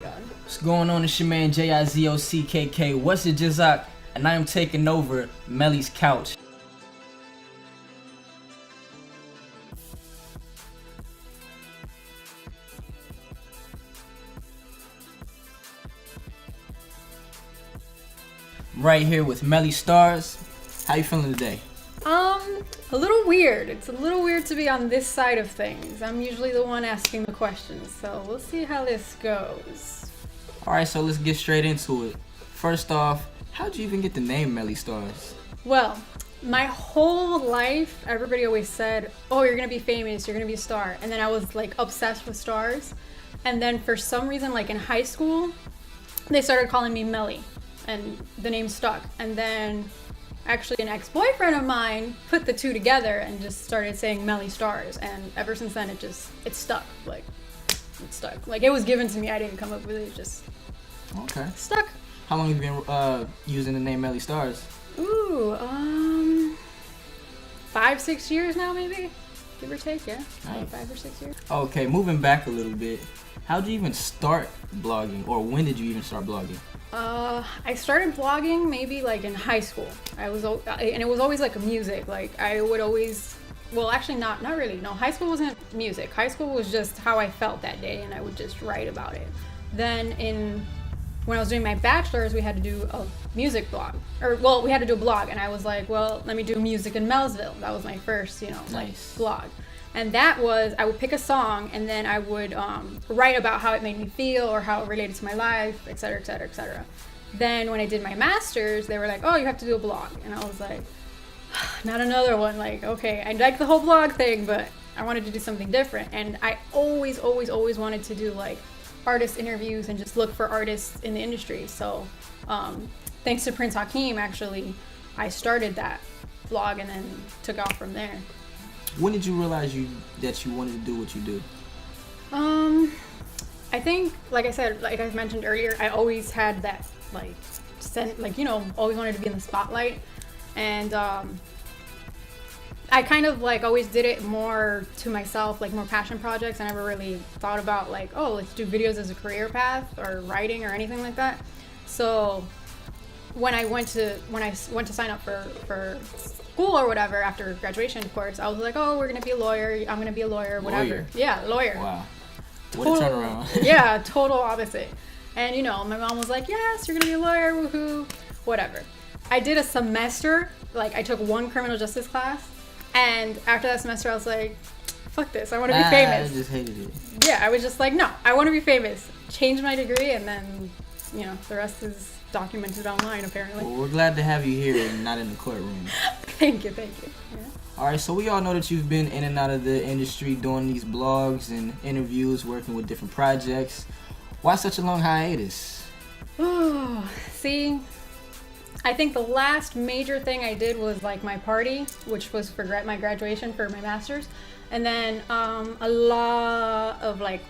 What's going on? It's your man Jizockk. What's it, Jizockk? And I am taking over Melly's couch. I'm right here with Melly Starz. How you feeling today? A little weird. It's a little weird to be on this side of things. I'm usually the one asking the questions, so we'll see how this goes. Alright, so let's get straight into it. First off, how'd you even get the name Melly Starz? Well, my whole life, everybody always said, oh, you're gonna be famous, you're gonna be a star. And then I was like obsessed with stars. And then for some reason, like in high school, they started calling me Melly, and the name stuck. And then actually an ex-boyfriend of mine put the two together and just started saying Melly Starz, and ever since then it stuck. Like, it stuck. Like, it was given to me, I didn't come up with it, it just stuck. How long have you been using the name Melly Starz? Ooh, 5-6 years now, maybe, give or take. Yeah, nice. 5 or 6 years. Okay, moving back a little bit, how'd you even start blogging, or when did you even start blogging? I started blogging maybe like in high school. And it was always like music. Like, I would always, well, actually not really. No, high school wasn't music. High school was just how I felt that day, and I would just write about it. Then when I was doing my bachelor's, we had to do a music blog, we had to do a blog, and I was like, well, let me do music in Mellsville. That was my first, like blog. And that was, I would pick a song, and then I would write about how it made me feel or how it related to my life, et cetera, et cetera, et cetera. Then when I did my master's, they were like, oh, you have to do a blog. And I was like, not another one. Like, okay, I like the whole blog thing, but I wanted to do something different. And I always wanted to do like artist interviews and just look for artists in the industry. So thanks to Prince Hakeem, actually, I started that blog and then took off from there. When did you realize that you wanted to do what you do? I think, like I said, like I mentioned earlier, I always had that always wanted to be in the spotlight, and I kind of like always did it more to myself, like more passion projects. I never really thought about like, oh, let's do videos as a career path or writing or anything like that. So when I went to sign up for school or whatever after graduation, of course, I was like, oh, we're gonna be a lawyer. I'm gonna be a lawyer, whatever. Lawyer. Yeah, lawyer. Wow. What a turnaround. Yeah, total opposite. And my mom was like, yes, you're gonna be a lawyer, woohoo, whatever. I did a semester, like I took one criminal justice class, and after that semester I was like, fuck this, I want to be famous. I just hated it. Yeah, I was just like, no, I want to be famous. Changed my degree, and then, the rest is documented online, apparently. Well, we're glad to have you here and not in the courtroom. Thank you. Yeah. Alright, so we all know that you've been in and out of the industry doing these blogs and interviews, working with different projects. Why such a long hiatus? Oh, see, I think the last major thing I did was like my party, which was for my graduation for my master's. And then a lot of like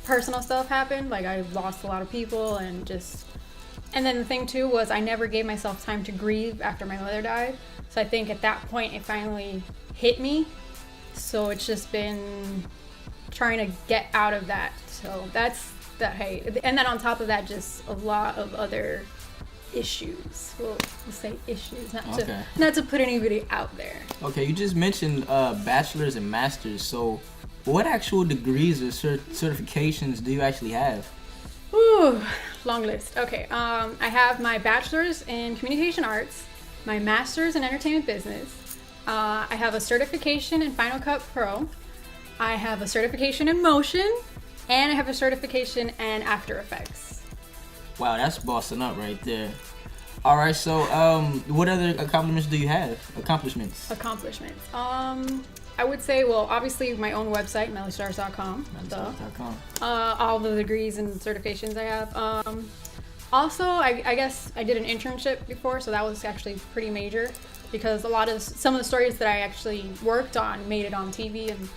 personal stuff happened. Like, I lost a lot of people, and then the thing too was I never gave myself time to grieve after my mother died. So I think at that point it finally hit me. So it's just been trying to get out of that. So that's that. Hey, and then on top of that, just a lot of other issues. We'll say issues, not to put anybody out there. Okay, you just mentioned bachelor's and master's. So what actual degrees or certifications do you actually have? Ooh, long list. Okay, I have my bachelor's in communication arts, my master's in entertainment business. I have a certification in Final Cut Pro. I have a certification in motion, and I have a certification in After Effects. Wow, that's bossing up right there. All right, so what other accomplishments do you have? Accomplishments. I would say, well, obviously my own website, mellystarz.com. All the degrees and certifications I have. Also, I guess I did an internship before, so that was actually pretty major, because some of the stories that I actually worked on made it on TV and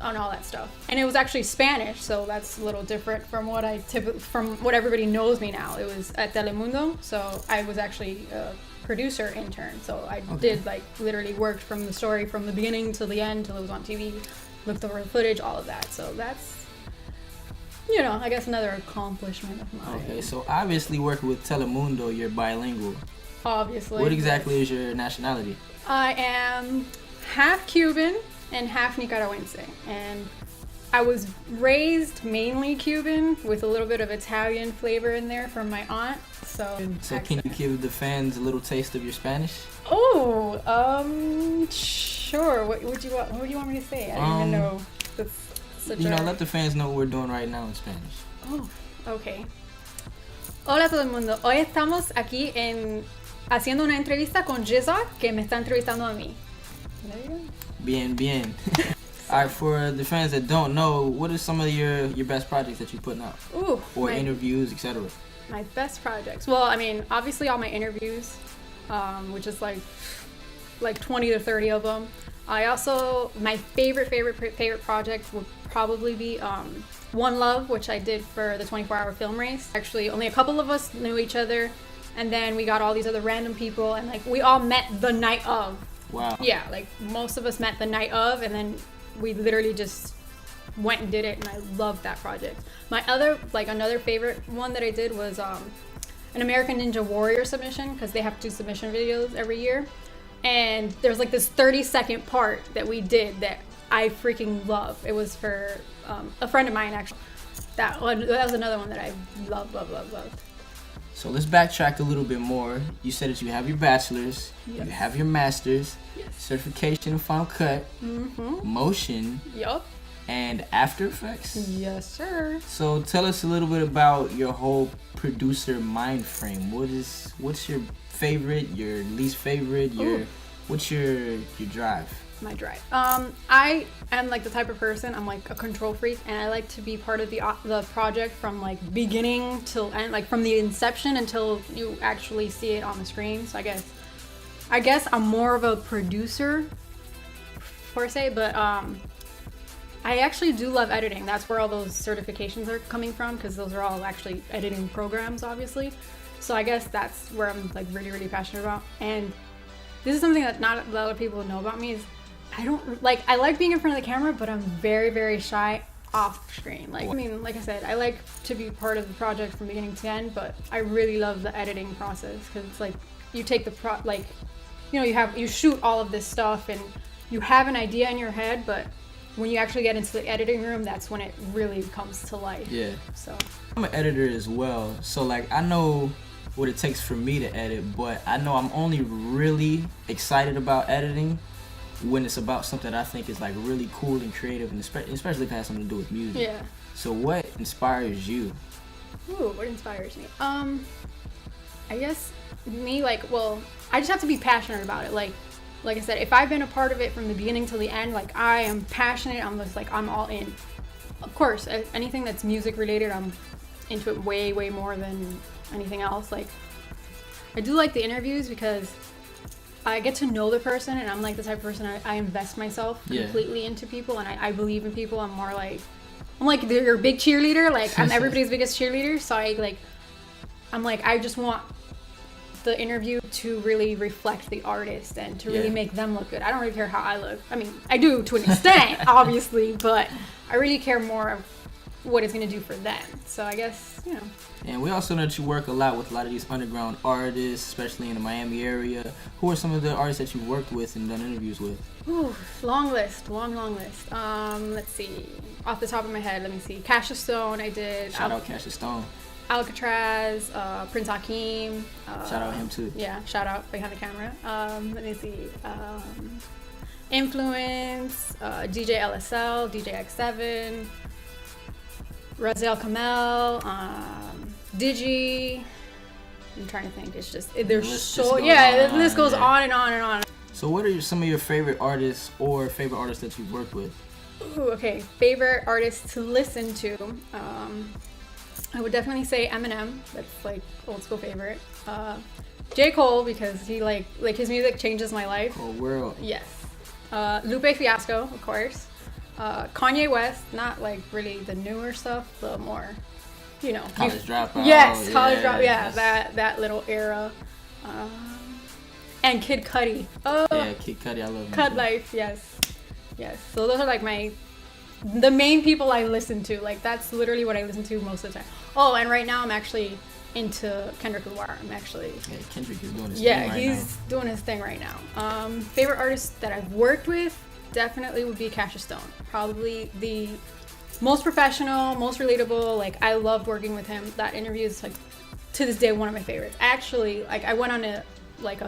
on all that stuff. And it was actually Spanish, so that's a little different from what everybody knows me now. It was at Telemundo, so I was actually a producer intern. So I did literally worked from the story from the beginning to the end till it was on TV, looked over the footage, all of that. So you know, I guess another accomplishment of mine. Okay, so obviously working with Telemundo, you're bilingual. Obviously. What exactly is your nationality? I am half Cuban and half Nicaragüense, and I was raised mainly Cuban with a little bit of Italian flavor in there from my aunt. So Can you give the fans a little taste of your Spanish? Oh, sure. What would you want? What do you want me to say? I don't even know. That's such let the fans know what we're doing right now in Spanish. Oh, okay. Hola todo el mundo. Hoy estamos aquí haciendo una entrevista con Jizockk, que me está entrevistando a mí. There you go. Bien, bien. All right, for the fans that don't know, what are some of your best projects that you're putting out? Ooh, or interviews, etc.? My best projects. Well, I mean, obviously all my interviews, which is like 20 to 30 of them. I also, my favorite project would probably be One Love, which I did for the 24-hour film race. Actually, only a couple of us knew each other, and then we got all these other random people, and like we all met the night of. Wow. Yeah, like most of us met the night of, and then we literally just went and did it, and I loved that project. My another favorite one that I did was an American Ninja Warrior submission, because they have 2 submission videos every year, and there's like this 30-second part that we did that I freaking love. It was for a friend of mine, actually. That was another one that I loved. So let's backtrack a little bit more. You said that you have your bachelor's, yes. You have your master's, yes. Certification in Final Cut, motion, yup, and After Effects. Yes, sir. So tell us a little bit about your whole producer mind frame. What's your favorite, your least favorite, what's your drive? My drive. I am like the type of person, I'm like a control freak, and I like to be part of the project from like beginning till end, like from the inception until you actually see it on the screen. So I guess I'm more of a producer per se, but I actually do love editing. That's where all those certifications are coming from, because those are all actually editing programs, obviously. So I guess that's where I'm like really, really passionate about. And this is something that not a lot of people know about me, is I like being in front of the camera, but I'm very, very shy off screen. Like, I mean, like I said, I like to be part of the project from beginning to end, but I really love the editing process, because it's like you take the you shoot all of this stuff and you have an idea in your head, but when you actually get into the editing room, that's when it really comes to life. Yeah. So I'm an editor as well, so like I know what it takes for me to edit, but I know I'm only really excited about editing when it's about something that I think is like really cool and creative, and especially if it has something to do with music. Yeah. So what inspires you? Ooh, what inspires me? I guess me, I just have to be passionate about it. Like I said, if I've been a part of it from the beginning till the end, like I am passionate, I'm just like, I'm all in. Of course, anything that's music related, I'm into it way, way more than anything else. Like, I do like the interviews because I get to know the person, and I'm like the type of person I invest myself completely into people, and I believe in people. I'm like your big cheerleader. Like, I'm everybody's biggest cheerleader. So I just want the interview to really reflect the artist and to really make them look good. I don't really care how I look. I mean, I do to an extent, obviously, but I really care more of what it's going to do for them. So I guess, And we also know that you work a lot with a lot of these underground artists, especially in the Miami area. Who are some of the artists that you've worked with and done interviews with? Ooh, long list. Let's see. Off the top of my head, let me see. Cassius Stone, I did. Shout out Cassius Stone. Alcatraz, Prince Hakeem. Shout out him too. Yeah, shout out behind the camera. Let me see. Influence, DJ LSL, DJ X7, Razel Kamel, Digi. I'm trying to think. It's just there's so the list goes on and on and on. So what are some of your favorite artists or favorite artists that you've worked with? Ooh, okay, favorite artists to listen to. I would definitely say Eminem. That's like old school favorite. j.cole, because he like his music changes my life. Whole world. Yes. Lupe Fiasco, of course. Kanye West, not like really the newer stuff, but more, College Dropout. Yes, College Dropout. Yeah, that little era. And Kid Cudi. Oh. Yeah, Kid Cudi, I love him. Cut Life, yes. So those are like my the main people I listen to. Like, that's literally what I listen to most of the time. Oh, and right now I'm actually into Kendrick Lamar. Yeah, Kendrick is doing his thing right now. Yeah, he's doing his thing right now. Favorite artist that I've worked with definitely would be Cassius Stone. Probably the most professional, most relatable. Like, I loved working with him. That interview is, like, to this day, one of my favorites. Actually, like, I went on a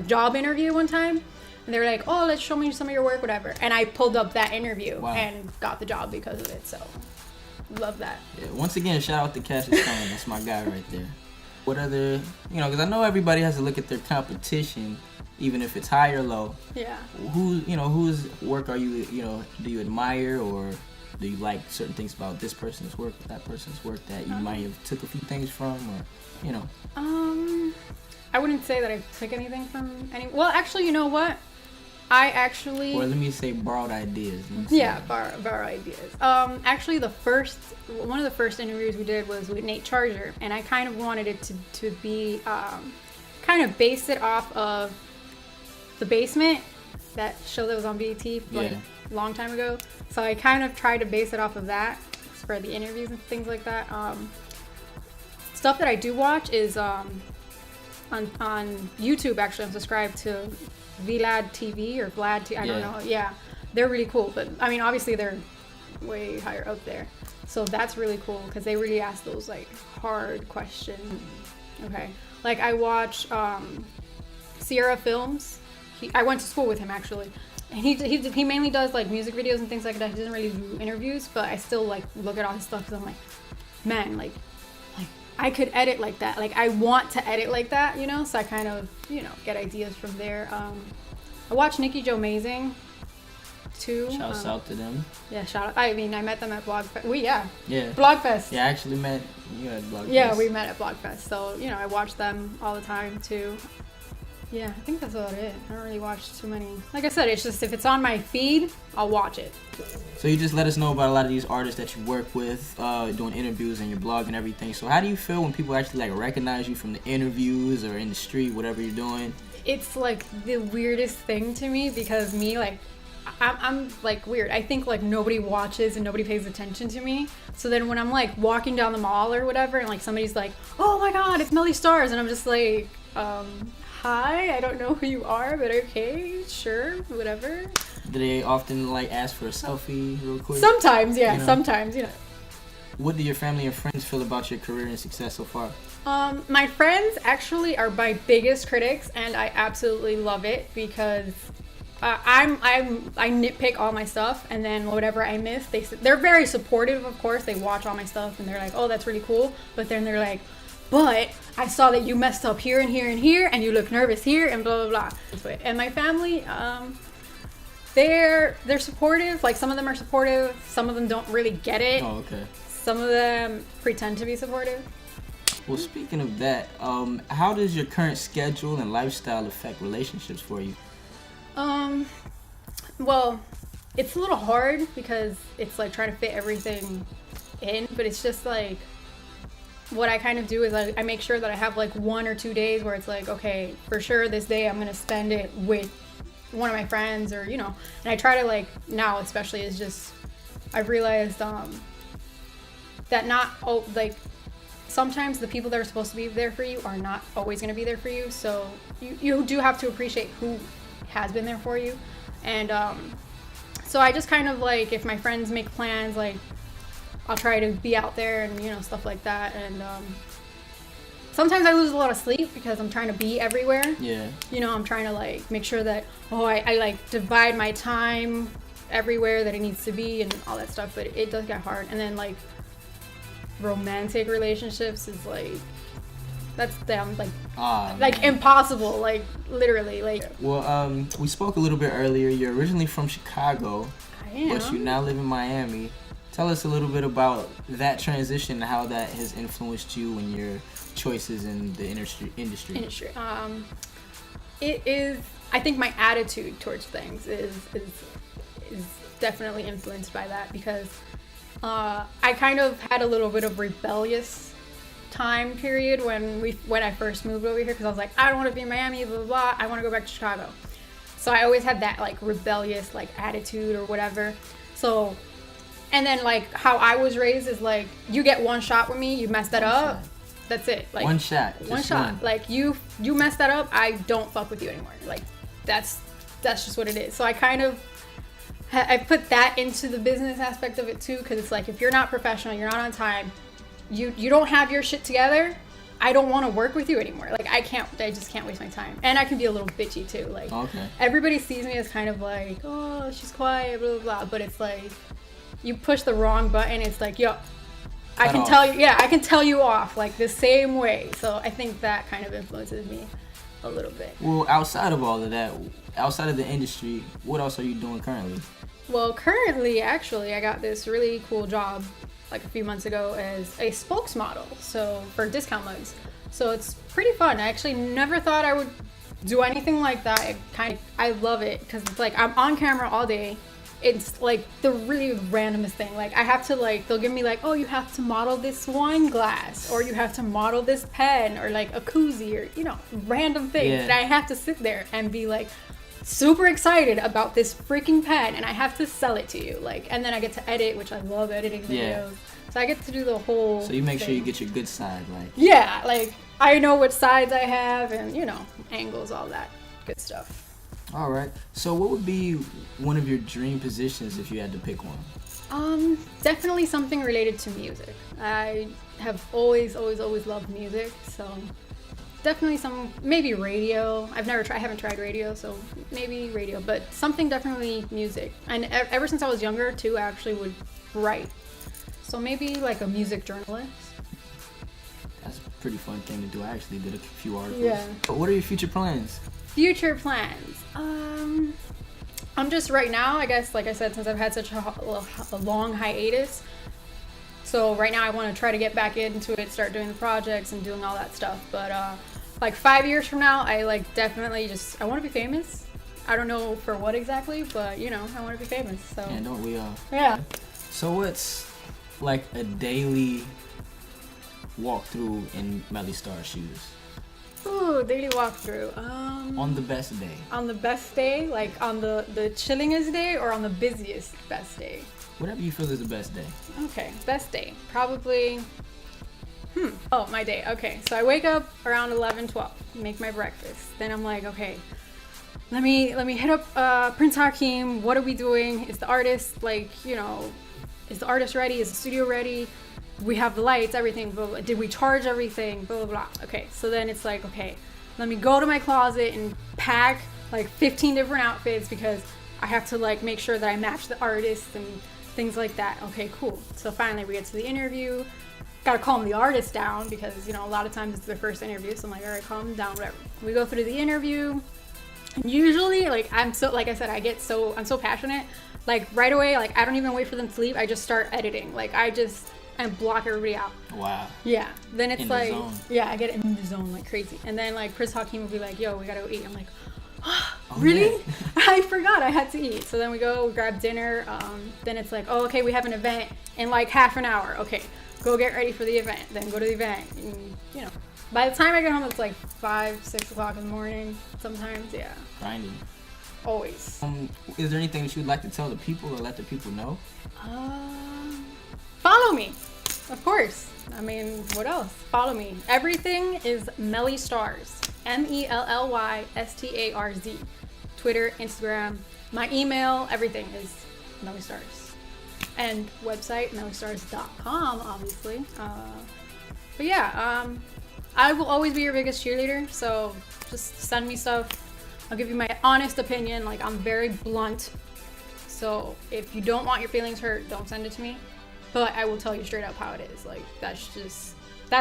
job interview one time, and they were like, oh, let's show me some of your work, whatever. And I pulled up that interview and got the job because of it. So, love that. Yeah, once again, shout out to Cassius Stone. That's my guy right there. What other, because I know everybody has to look at their competition, even if it's high or low. Yeah. Whose work are you, do you admire, or do you like certain things about this person's work, that person's work that you might have took a few things from, or, I wouldn't say that I took anything from any. Well, actually, you know what? I actually. Or let me say borrowed ideas. Yeah, borrow ideas. Actually, one of the first interviews we did was with Nate Charger, and I kind of wanted it to be kind of based it off of The Basement, that show that was on BET like a long time ago. So I kind of tried to base it off of that for the interviews and things like that. Stuff that I do watch is on YouTube. Actually, I'm subscribed to Vlad TV or Vlad TV. I don't know. Yeah, they're really cool. But I mean, obviously they're way higher up there. So that's really cool because they really ask those like hard questions. Okay, like I watch Sierra Films. I went to school with him actually, and he mainly does like music videos and things like that. He doesn't really do interviews, but I still like look at all his stuff because I'm like, man, like I could edit like that. Like I want to edit like that, So I kind of get ideas from there. I watch Nikki Joe Mazing too. Shouts out to them. Yeah, shout out. I mean, I met them at Blogfest. Yeah. Blogfest. Yeah, I actually met you at Blogfest. Yeah, we met at Blogfest. So I watch them all the time too. Yeah, I think that's about it. I don't really watch too many. Like I said, it's just if it's on my feed, I'll watch it. So you just let us know about a lot of these artists that you work with, doing interviews and your blog and everything. So how do you feel when people actually like recognize you from the interviews or in the street, whatever you're doing? It's like the weirdest thing to me because I'm like weird. I think like nobody watches and nobody pays attention to me. So then when I'm like walking down the mall or whatever and like somebody's like, oh my god, it's Melly Starz, and I'm just like, hi, I don't know who you are, but okay, sure, whatever. Do they often like ask for a selfie real quick? Sometimes, yeah, sometimes. What do your family and friends feel about your career and success so far? My friends actually are my biggest critics, and I absolutely love it because I nitpick all my stuff, and then whatever I miss, they're very supportive. Of course, they watch all my stuff, and they're like, oh, that's really cool. But then they're like, but I saw that you messed up here and here and here, and you look nervous here, and blah blah blah. And my family, they're supportive. Like some of them are supportive, some of them don't really get it. Oh, okay. Some of them pretend to be supportive. Well, speaking of that, how does your current schedule and lifestyle affect relationships for you? Well, it's a little hard because it's like trying to fit everything in, but it's just like what I kind of do is I make sure that I have like 1 or 2 days where it's like, okay, for sure this day I'm going to spend it with one of my friends or, and I try to like now especially is just, I've realized, that sometimes the people that are supposed to be there for you are not always going to be there for you. So you do have to appreciate who has been there for you. And, so I just kind of like, if my friends make plans, like I'll try to be out there and, stuff like that. And, sometimes I lose a lot of sleep because I'm trying to be everywhere. Yeah. I'm trying to like make sure that, I like divide my time everywhere that it needs to be and all that stuff. But it does get hard. And then like romantic relationships is like, that's damn like impossible, like literally like. Well, we spoke a little bit earlier. You're originally from Chicago. I am. But you now live in Miami. Tell us a little bit about that transition and how that has influenced you and your choices in the industry. It is. I think my attitude towards things is definitely influenced by that because I kind of had a little bit of rebellious time period when I first moved over here because I was like, I don't want to be in Miami, blah blah blah. I want to go back to Chicago. So I always had that like rebellious like attitude or whatever. So. And then like how I was raised is like you get one shot with me, you mess that up, that's it. Like one shot. One shot. Like you mess that up, I don't fuck with you anymore. Like that's just what it is. So I kind of I put that into the business aspect of it too, because it's like if you're not professional, you're not on time, you don't have your shit together, I don't want to work with you anymore. Like I just can't waste my time. And I can be a little bitchy too. Like everybody sees me as kind of like, oh, she's quiet, blah blah blah. But it's like you push the wrong button, it's like, yo, I can tell you off like the same way. So I think that kind of influences me a little bit. Well, outside of all of that, outside of the industry, what else are you doing currently? Well, currently, actually, I got this really cool job like a few months ago as a spokesmodel, so for discount mugs. So it's pretty fun. I actually never thought I would do anything like that. I love it because it's like I'm on camera all day. It's like the really randomest thing. Like I have to like, they'll give me like, oh, you have to model this wine glass, or you have to model this pen, or like a koozie, or, you know, random things. Yeah. And I have to sit there and be like super excited about this freaking pen, and I have to sell it to you. Like, and then I get to edit, which I love editing videos. Yeah. So I get to do the whole So you make sure you get your good side, like. Yeah, like I know what sides I have and, you know, angles, all that good stuff. All right. So what would be one of your dream positions if you had to pick one? Definitely something related to music. I have always loved music, so definitely maybe radio. I haven't tried radio, so maybe radio, but something definitely music. And ever since I was younger too, I actually would write. So maybe like a music journalist. That's a pretty fun thing to do. I actually did a few articles. Yeah. But what are your future plans? Future plans. I'm just right now, I guess, like I said, since I've had such a long hiatus. So right now I want to try to get back into it, start doing the projects and doing all that stuff. But like 5 years from now, I like definitely I want to be famous. I don't know for what exactly, but you know, I want to be famous. So yeah, don't we all? Yeah. So what's like a daily walkthrough in Melly Starz shoes? Ooh, daily walkthrough. On the best day. On the best day, like on the chillingest day, or on the busiest best day? Whatever you feel is the best day. Okay, best day. Probably, oh, my day. Okay, so I wake up around 11, 12, make my breakfast. Then I'm like, okay, let me hit up Prince Hakeem. What are we doing? Is the artist, like, you know, is the artist ready? Is the studio ready? We have the lights, everything, blah, blah. Did we charge everything, blah, blah, blah. Okay, so then it's like, okay, let me go to my closet and pack like 15 different outfits, because I have to like make sure that I match the artist and things like that. Okay, cool. So finally we get to the interview. Gotta calm the artist down, because, you know, a lot of times it's their first interview, so I'm like, all right, calm them down, whatever. We go through the interview, and usually, like, like I said, I'm so passionate, like right away, like I don't even wait for them to leave, I just start editing. Like and block everybody out. Wow. Yeah. Then it's in like, the zone. Yeah, I get in the zone like crazy. And then like Chris Hakeem will be like, yo, we gotta go eat. I'm like, oh, really? Yeah. I forgot I had to eat. So then we grab dinner. Then it's like, oh, okay, we have an event in like half an hour. Okay, go get ready for the event. Then go to the event. And, you know, by the time I get home, it's like 5, 6 o'clock in the morning. Sometimes, yeah. Grinding. Always. Is there anything that you would like to tell the people or let the people know? Follow me, of course. I mean, what else? Follow me. Everything is Melly Starz. MELLYSTARZ. Twitter, Instagram, my email, everything is Melly Starz. And website, mellystarz.com, obviously. But yeah, I will always be your biggest cheerleader. So just send me stuff. I'll give you my honest opinion. Like, I'm very blunt. So if you don't want your feelings hurt, don't send it to me. But I will tell you straight up how it is. Like, that's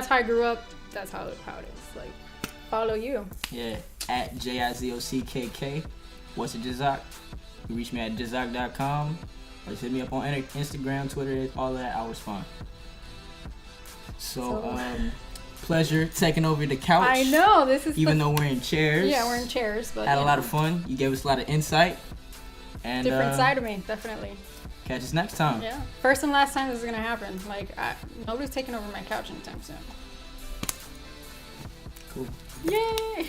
how I grew up. That's how it is. Like, follow you. Yeah, at JIZOCKK. What's a Jizockk? You reach me at jizockk.com. Or just hit me up on Instagram, Twitter, all that. I'll respond. So pleasure taking over the couch. I know, this is even though we're in chairs. Yeah, we're in chairs, but had a lot of fun. You gave us a lot of insight. And different side of me, definitely. Catch us next time. Yeah. First and last time this is gonna happen. Like, nobody's taking over my couch anytime soon. Cool. Yay!